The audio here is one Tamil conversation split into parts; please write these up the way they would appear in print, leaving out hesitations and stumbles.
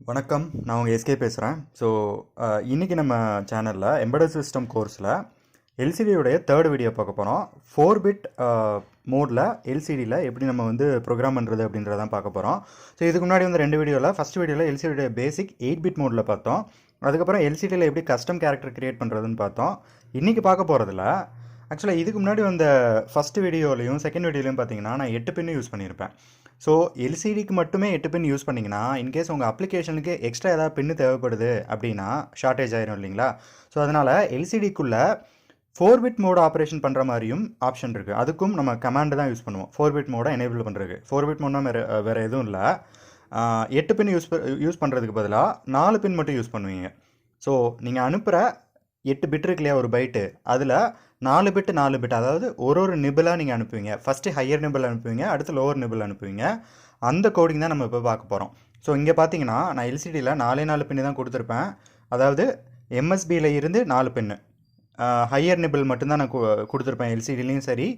வணக்கம், நான் உங்கள் எஸ்கே பேசுகிறேன். ஸோ இன்றைக்கி நம்ம சேனலில் எம்பெடட் சிஸ்டம் கோர்ஸில் எல்சிடியோடைய தேர்ட் வீடியோ பார்க்க போகிறோம். 4-பிட் மோடில் எல்சிடியில் எப்படி நம்ம ப்ரோக்ராம் பண்ணுறது அப்படின்றதான் பார்க்க போகிறோம். ஸோ இதுக்கு முன்னாடி ரெண்டு வீடியோவில், ஃபஸ்ட் வீடியோவில் எல்சிடியோடைய பேசிக் 8-பிட் மோடில் பார்த்தோம். அதுக்கப்புறம் எல்சிடியில் எப்படி கஸ்டம் கேரக்டர் க்ரியேட் பண்ணுறதுன்னு பார்த்தோம். இன்றைக்கி பார்க்க போகிறதுல ஆக்சுவலாக இதுக்கு முன்னாடி ஃபஸ்ட் வீடியோலையும் செகண்ட் வீடியோலையும் பார்த்தீங்கன்னா நான் 8 பின்னு யூஸ் பண்ணியிருப்பேன். ஸோ எல்சிடிக்கு மட்டுமே 8 பின் யூஸ் பண்ணிங்கன்னா இன்கேஸ் உங்கள் அப்ளிகேஷனுக்கு எக்ஸ்ட்ரா ஏதாவது பின்னு தேவைப்படுது அப்படின்னா ஷார்ட்டேஜ் ஆயிரும் இல்லைங்களா. ஸோ அதனால் எல்சிடிக்குள்ளே 4-பிட் மோட் ஆப்ரேஷன் பண்ணுற மாதிரியும் ஆப்ஷன் இருக்குது. அதுக்கும் நம்ம கமாண்டு தான் யூஸ் பண்ணுவோம் 4-பிட் மோடை எனேபிள் பண்ணுறதுக்கு. 4-பிட் மோட்னா வேறு எதுவும் இல்லை. 8 பின் யூஸ் பண்ணுறதுக்கு பதிலாக 4 பின் மட்டும் யூஸ் பண்ணுவீங்க. ஸோ நீங்கள் அனுப்புகிற 8 பிட் இருக்கு இல்லையா, ஒரு பைட்டு, அதில் 4 பிட் அதாவது ஒரு நிபிளாக நீங்கள் அனுப்புவீங்க. ஃபஸ்ட்டு ஹையர் நிபிள் அனுப்புவீங்க, அடுத்து லோவர் நிபிள் அனுப்புவீங்க. அந்த கோடிங் தான் நம்ம இப்போ பார்க்க போகிறோம். ஸோ இங்கே பார்த்தீங்கன்னா நான் எல்சிடியில் 4 பின்னு தான் கொடுத்துருப்பேன். அதாவது எம்எஸ்பியில் இருந்து 4 பின்னு, ஹையர் நிபிள் மட்டும்தான் நான் கொடுத்துருப்பேன். எல்சிடிலையும் சரி,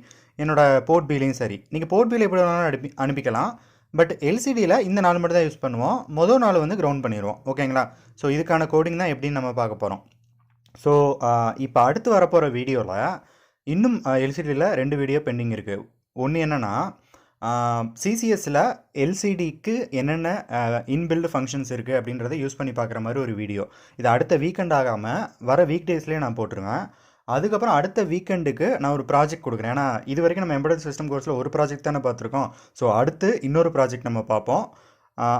என்னோடய போர்ட் பிலையும் சரி. நீங்கள் போர்ட் பியில் எப்படி வேணாலும் அனுப்பிக்கலாம். பட் எல்சிடியில் இந்த 4 மட்டும் தான் யூஸ் பண்ணுவோம். மொதல் 4 கிரவுண்ட் பண்ணிடுவோம். ஓகேங்களா. ஸோ இதுக்கான கோடிங் தான் எப்படின்னு நம்ம பார்க்க போகிறோம். ஸோ இப்போ அடுத்து வரப்போகிற வீடியோவில் இன்னும் எல்சிடியில் 2 வீடியோ பெண்டிங் இருக்குது. ஒன்று என்னென்னா, சிசிஎஸில் எல்சிடிக்கு என்னென்ன இன்பில்டு ஃபங்க்ஷன்ஸ் இருக்குது அப்படின்றத யூஸ் பண்ணி பார்க்குற மாதிரி ஒரு வீடியோ. இது அடுத்த வீக்கெண்ட் ஆகாமல் வர வீக் டேஸ்லேயே நான் போட்டுருவேன். அதுக்கப்புறம் அடுத்த வீக்கெண்டுக்கு நான் ஒரு ப்ராஜெக்ட் கொடுக்குறேன். ஏன்னா இது வரைக்கும் நம்ம எம்பெடட் சிஸ்டம் கோர்ஸில் ஒரு ப்ராஜெக்ட் தானே பார்த்துருக்கோம். ஸோ அடுத்து இன்னொரு ப்ராஜெக்ட் நம்ம பார்ப்போம்.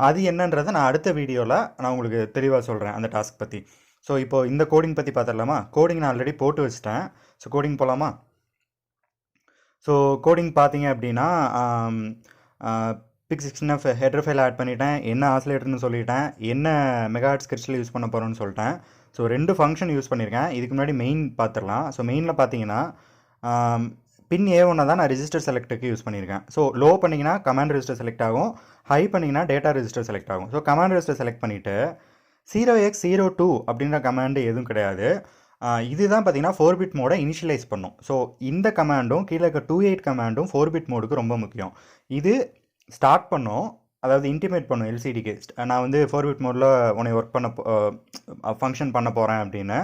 அது என்னன்றதை நான் அடுத்த வீடியோவில் நான் உங்களுக்கு தெளிவாக சொல்கிறேன் அந்த டாஸ்க் பற்றி. ஸோ இப்போது இந்த கோடிங் பற்றி பார்த்துடலாமா. கோடிங் நான் ஆல்ரெடி போட்டு வச்சிட்டேன். ஸோ கோடிங் போகலாமா. ஸோ கோடிங் பார்த்தீங்க அப்படின்னா PIC16F ஹெடர் ஃபைல் ஆட் பண்ணிட்டேன், என்ன ஆசிலேட்டர்னு சொல்லிட்டேன், என்ன மெகாஹெர்ட்ஸ் கிறிஸ்டல் யூஸ் பண்ண போகிறோன்னு சொல்லிட்டேன். ஸோ 2 ஃபங்க்ஷன் யூஸ் பண்ணியிருக்கேன். இதுக்கு முன்னாடி மெயின் பார்த்துடலாம். ஸோ மெயினில் பார்த்தீங்கன்னா பின் A1 தான் நான் ரெஜிஸ்டர் செலக்ட்டுக்கு யூஸ் பண்ணியிருக்கேன். ஸோ லோ பண்ணிங்கன்னா கமாண்ட் ரெஜிஸ்டர் செலக்ட் ஆகும், ஹை பண்ணிங்கன்னா டேட்டா ரெஜிஸ்டர் செலக்ட் ஆகும். ஸோ கமாண்ட் ரெஜிஸ்டர் செலக்ட் பண்ணிவிட்டு 0x02 அப்படின்ற கமாண்டு எதுவும் கிடையாது. இதுதான் பார்த்தீங்கன்னா 4-பிட் மோடை இனிஷியலைஸ் பண்ணும். ஸோ இந்த கமாண்டும் கீழே இருக்க 28 கமாண்டும் 4-பிட் மோடுக்கு ரொம்ப முக்கியம். இது ஸ்டார்ட் பண்ணும், அதாவது இன்டிமேட் பண்ணும் எல்சிடிக்கு, நான் 4-பிட் மோடில் உன்னை ஒர்க் பண்ண ஃபங்க்ஷன் பண்ண போகிறேன் அப்படின்னு.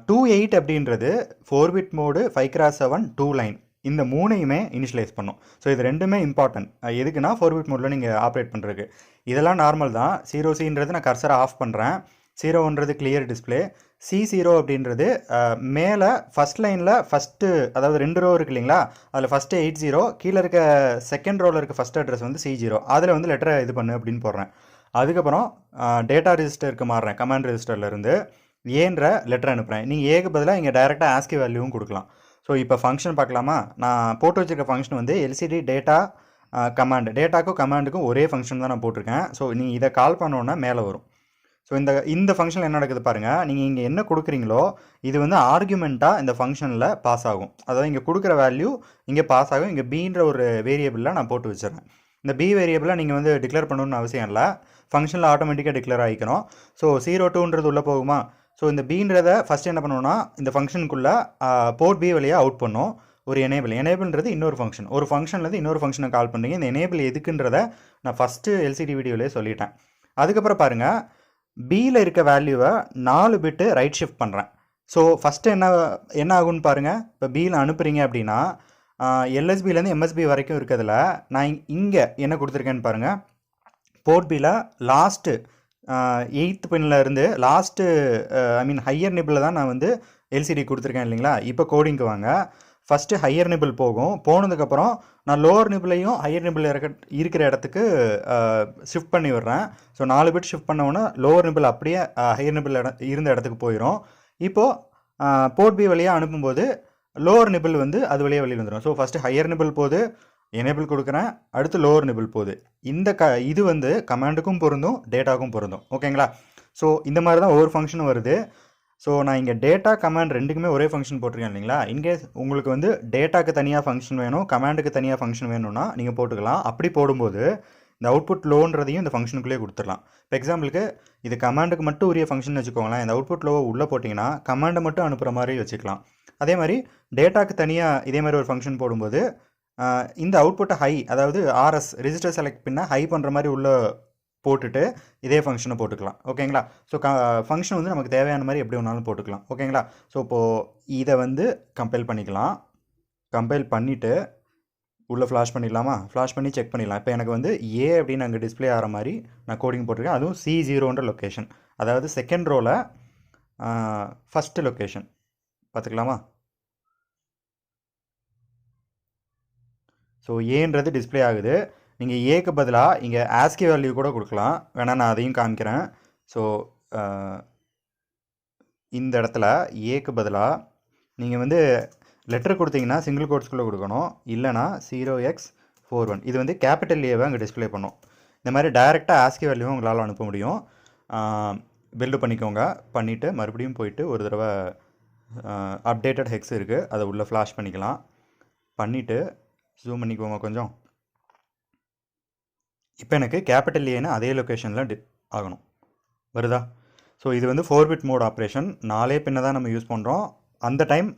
28 அப்படின்றது 4-பிட் மோடு 5x7 2 லைன், இந்த 3ஐயுமே இனிஷியலைஸ் பண்ணும். ஸோ இது ரெண்டுமே இம்பார்ட்டன்ட். எதுக்குன்னா 4-பிட் மோடில் நீங்கள் ஆப்ரேட் பண்ணுறதுக்கு. இதெல்லாம் நார்மல் தான். 0C நான் கர்சரை ஆஃப் பண்ணுறேன். 0ன்றது கிளியர் டிஸ்பிளே. C0 அப்படின்றது மேலே ஃபஸ்ட் லைனில் ஃபஸ்ட்டு, அதாவது 2 ரோ இருக்கு இல்லைங்களா, அதில் ஃபஸ்ட்டு 80, கீழே இருக்க செகண்ட் ரோவில் இருக்க ஃபஸ்ட் அட்ரஸ் C0, அதில் லெட்டரை இது பண்ணு அப்படின்னு போடுறேன். அதுக்கப்புறம் டேட்டா ரெஜிஸ்டருக்கு மாறுறேன். கமாண்ட் ரெஜிஸ்டர்லேருந்து ஏன்ற லெட்டர் அனுப்புகிறேன். நீங்கள் ஏக்கு பதிலாக இங்கே டைரெக்டாக ஆஸ்கி வேல்யூவும் கொடுக்கலாம். ஸோ இப்போ ஃபங்க்ஷன் பார்க்கலாமா. நான் போட்டு வச்சுருக்க ஃபங்க்ஷன் எல்சிடி டேட்டா கமாண்ட். டேட்டாக்கும் கமாண்டுக்கும் ஒரே ஃபங்க்ஷன் தான் நான் போட்டிருக்கேன். ஸோ நீங்கள் இதை கால் பண்ணோன்னா மேலே வரும். ஸோ இந்த ஃபங்க்ஷனில் என்ன நடக்குது பாருங்கள். நீங்கள் இங்கே என்ன கொடுக்குறீங்களோ இது ஆர்குமெண்ட்டாக இந்த ஃபங்க்ஷனில் பாஸ் ஆகும். அதாவது இங்கே கொடுக்குற வேல்யூ இங்கே பாஸ் ஆகும். இங்கே பீன்ற ஒரு வேரியபிளில் நான் போட்டு வச்சிடறேன். இந்த பி வேரியபிளை நீங்கள் டிக்ளேர் பண்ணணும்னு அவசியம் இல்லை, ஃபங்க்ஷனில் ஆட்டோமேட்டிக்காக டிக்ளேர் ஆகிக்கணும். ஸோ 02ன்றது உள்ளே போகுமா. ஸோ இந்த பீன்றதை ஃபஸ்ட்டு என்ன பண்ணுவோன்னா, இந்த ஃபங்க்ஷனுக்குள்ளே போர்ட் பி வழியாக அவுட் பண்ணும் ஒரு எனேபிள்ன்றது இன்னொரு ஃபங்க்ஷன். ஒரு ஃபங்க்ஷன்லேருந்து இன்னொரு ஃபங்க்ஷனை கால் பண்ணுறீங்க. இந்த எனேபிள் எதுக்குன்றத நான் ஃபஸ்ட்டு எல்சிடி வீடியோவிலே சொல்லிட்டேன். அதுக்கப்புறம் பாருங்கள், பியில் இருக்க வேல்யூவை 4 பிட்டு ரைட் ஷிஃப்ட் பண்ணுறேன். ஸோ ஃபஸ்ட்டு என்ன ஆகுன்னு பாருங்கள். இப்போ பியில் அனுப்புகிறீங்க அப்படின்னா எல்எஸ்பிலேருந்து எம்எஸ்பி வரைக்கும் இருக்கிறதுல நான் இங்கே என்ன கொடுத்துருக்கேன்னு பாருங்கள். போர்ட் பியில் லாஸ்ட்டு 8th பின்னில் இருந்து லாஸ்ட்டு ஹையர் நிபிளில் தான் நான் எல்சிடி கொடுத்துருக்கேன் இல்லைங்களா. இப்போ கோடிங்க்கு வாங்க. ஃபஸ்ட்டு ஹையர் நிபிள் போகும். போனதுக்கப்புறம் நான் லோவர் நிபிளையும் ஹையர் நிபிள் இருக்கிற இடத்துக்கு ஷிஃப்ட் பண்ணி விடுறேன். ஸோ 4 பிட் ஷிஃப்ட் பண்ணோன்னா லோவர் நிபிள் அப்படியே ஹையர் நிபிள் இருந்த இடத்துக்கு போயிடும். இப்போது போர்ட் பி வழியாக அனுப்பும்போது லோவர் நிபிள் அது வழியாக வெளியில் வந்துடும். ஸோ ஃபஸ்ட்டு ஹையர் நிபிள் போது எனேபிள் கொடுக்குறேன், அடுத்து லோவர் நிபிள் போகுது. இது கமாண்டுக்கும் பொருந்தும், டேட்டாவுக்கும் பொருந்தும். ஓகேங்களா. ஸோ இந்த மாதிரி தான் ஒவ்வொரு ஃபங்க்ஷனும் வருது. ஸோ நான் இங்கே டேட்டா கமாண்ட் ரெண்டுக்குமே ஒரே ஃபங்க்ஷன் போட்டிருக்கேன் இல்லைங்களா. இன்கேஸ் உங்களுக்கு டேட்டாக்கு தனியாக ஃபங்க்ஷன் வேணும், கமாண்டுக்கு தனியாக ஃபங்க்ஷன் வேணும்னா நீங்கள் போட்டுக்கலாம். அப்படி போடும்போது இந்த அவுட்புட் லோன்றதையும் இந்த ஃபங்க்ஷனுக்குள்ளே கொடுத்துடலாம். இப்போ எக்ஸாம்பிளுக்கு இது கமாண்டுக்கு மட்டும் உரிய ஃபங்க்ஷன் வச்சுக்கோங்களேன். இந்த அவுட்புட் லோவை உள்ளே போட்டிங்கன்னா கமாண்டை மட்டும் அனுப்புகிற மாதிரி வச்சுக்கலாம். அதே மாதிரி டேட்டாக்கு தனியாக இதே மாதிரி ஒரு ஃபங்க்ஷன் போடும்போது இந்த அவுட்புட்டை ஹை, அதாவது ஆர்எஸ் ரெஜிஸ்டர் செலக்ட் பின்ன ஹை பண்ணுற மாதிரி உள்ள போட்டுட்டு இதே ஃபங்க்ஷனை போட்டுக்கலாம். ஓகேங்களா? ஸோ ஃபங்க்ஷன் வந்து நமக்கு தேவையான மாதிரி எப்படி வேணாலும் போட்டுக்கலாம். ஓகேங்களா? ஸோ இப்போது இதை வந்து கம்பைல் பண்ணிக்கலாம். கம்பைல் பண்ணிவிட்டு உள்ளே ஃப்ளாஷ் பண்ணிடலாமா? ஃப்ளாஷ் பண்ணி செக் பண்ணிடலாம். இப்போ எனக்கு வந்து ஏ அப்படின்னு அங்கே டிஸ்பிளே ஆகிற மாதிரி நான் கோடிங் போட்டிருக்கேன். அதுவும் C0ன்ற லொக்கேஷன், அதாவது செகண்ட் ரோவில் ஃபஸ்ட்டு லொக்கேஷன் பார்த்துக்கலாமா? ஸோ ஏன்றது டிஸ்பிளே ஆகுது. நீங்கள் ஏக்கு பதிலாக இங்கே ஆஸ்கி வேல்யூ கூட கொடுக்கலாம். வேணால் நான் அதையும் காமிக்கிறேன். ஸோ இந்த இடத்துல ஏக்கு பதிலாக நீங்கள் வந்து லெட்டர் கொடுத்தீங்கன்னா சிங்கிள் கோட்ஸ்குள்ளே கொடுக்கணும், இல்லைனா 0x41. இது வந்து கேபிட்டல் ஏவை அங்கே டிஸ்பிளே பண்ணும். இந்த மாதிரி டைரெக்டாக ஆஸ்கி வேல்யூவும் உங்களால் அனுப்ப முடியும். பில்டு பண்ணிக்கோங்க. பண்ணிவிட்டு மறுபடியும் போயிட்டு ஒரு தடவை அப்டேட்டட் ஹெக்ஸ் இருக்குது, அதை உள்ளே ஃப்ளாஷ் பண்ணிக்கலாம். பண்ணிவிட்டு ஜூம் பண்ணிக்கோங்க கொஞ்சம். இப்போ எனக்கு கேபிட்டல் ஏன்னு அதே லொக்கேஷனில் ஆகணும். வருதா? ஸோ இது வந்து 4 பிட் மோட் ஆப்ரேஷன். 4 பின்னை தான் நம்ம யூஸ் பண்ணுறோம். அந்த டைம்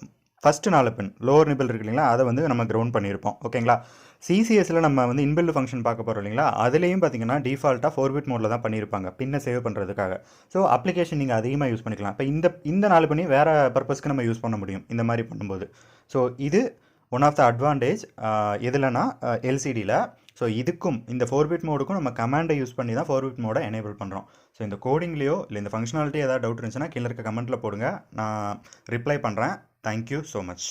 ஃபஸ்ட்டு 4 பின் லோவர் நிபிள் இருக்கு இல்லைங்களா, அதை வந்து நம்ம கிரவுண்ட் பண்ணியிருப்போம். ஓகேங்களா? சிசிஎஸில் நம்ம வந்து இன்பில்டு ஃபங்க்ஷன் பார்க்க போகிறோம் இல்லைங்களா, அதுலேயும் பார்த்தீங்கன்னா டிஃபால்ட்டாக 4 பிட் மோடில் தான் பண்ணியிருப்பாங்க, பின்னை சேவ் பண்ணுறதுக்காக. ஸோ அப்ளிகேஷன் நீங்கள் அதிகமாக யூஸ் பண்ணிக்கலாம். இப்போ இந்த 4 பின்னி வேறு பர்பஸ்க்கு நம்ம யூஸ் பண்ண முடியும் இந்த மாதிரி பண்ணும்போது. ஸோ இது ஒன் ஆஃப் த அட்வான்டேஜ் எதுலனா எல்சிடியில். ஸோ இதுக்கும் இந்த 4 பிட் மோடுக்கும் நம்ம கமாண்டை யூஸ் பண்ணி தான் 4 பிட் மோடை எனேபிள் பண்ணுறோம். ஸோ இந்த கோடிங்லேயோ இல்லை இந்த ஃபங்க்ஷனாலிட்டி ஏதாவது டவுட் இருந்துச்சுன்னா கீழே இருக்க கமெண்ட்டில் போடுங்க, நான் ரிப்ளை பண்ணுறேன். Thank you so much.